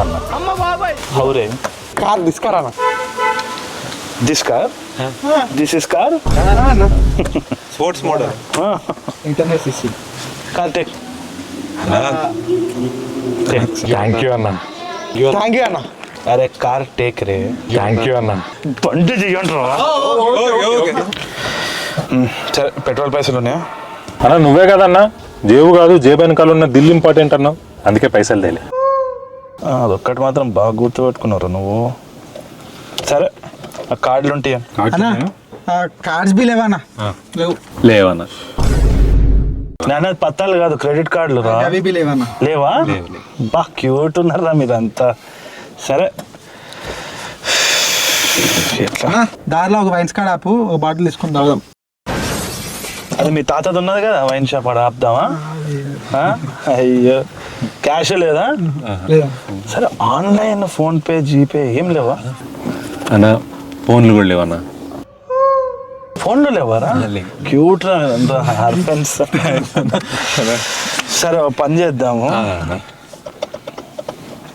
అన్న హౌరే కార్ దిస్కారా this car this is car sports model internet system car take thank you అన్న. Thank you అన్న. అరే కార్ టేక్ రే థ్యాంక్ యూ అన్న. బండి చెయ్యండి రా. సరే పెట్రోల్ పైసలు ఉన్నాయా? అన్న నువ్వే కదన్నా జేబు కాదు జేబు వెనకాల ఉన్న దిల్ ఇంపార్టెంట్ అన్నావు, అందుకే పైసలు తేలే. అదొక్కటి మాత్రం బాగా గుర్తుపెట్టుకున్నారు నువ్వు. సరే ఆ కార్డులు ఉంటాయా? కార్డ్స్ బి లేవన్నా? లేవు. లేవన్నా. నేను పత్తాలు కాదు క్రెడిట్ కార్డులు రా. అవి బి లేవన్నా? లేవా? బా క్యూట్ ఉన్నారా మీరంతా. సరే ఎట్లా దారిలో ఒక వైన్స్ కార్డ్ ఆపు, ఒక బాటిల్ తీసుకొని తాగుదాం. అది మీ తాతది ఉన్నది కదా వైన్ షాప్, ఆడ ఆపుదామా? అయ్యో క్యాష్ లేదా? సరే ఆన్లైన్ ఫోన్ పే జీపే ఏం లేవా? అన్న ఫోన్లు కూడా లేవన్నా. ఫోన్లో లేవారా? క్యూట్ రా హర్ఫెన్స్. సరే ఓ పని చేద్దాము,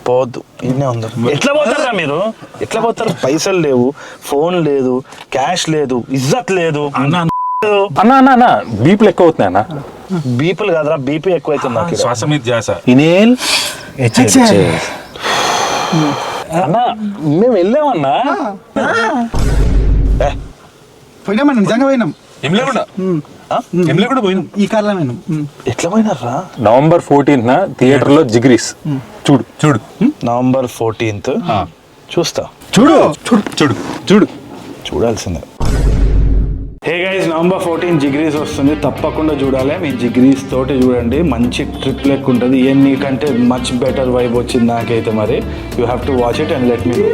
పోద్దు ఇన్నే ఉందా. ఎట్లా పోతారా మీరు? ఎట్లా పోతారు? పైసలు లేవు, ఫోన్ లేదు, క్యాష్ లేదు, ఇజ్జత్ లేదు. అన్న అన్న అన్న బీపీలు ఎక్కువ అవుతున్నాయి అన్న. బీపీలు కాదురా, బీపీ ఎక్కువైతుంది నాకు. శ్వాస మీద ధ్యాస. ఇనేల్ అన్న మేము వెళ్ళామన్నా. పోయినామన్నా, నిజంగా పోయినాం. కూడా పోయినాం. ఈ కార్లో పోయినాం. ఎట్లా పోయినారా? నవంబర్ 14th థియేటర్ లో జిగ్రీస్. చూడు చూడు నవంబర్ 14th చూస్తా. చూడు చూడు చూడు చూడు చూడాల్సిందే. హే గైస్, నవంబర్ 14 జిగ్రీస్ వస్తుంది, తప్పకుండా చూడాలి. మీ జిగ్రీస్ తోటి చూడండి, మంచి ట్రిప్ లెక్క ఉంటుంది. ఎన్నికంటే మచ్ బెటర్ వైబ్ వచ్చింది నాకైతే. మరి you have to watch it and let me no.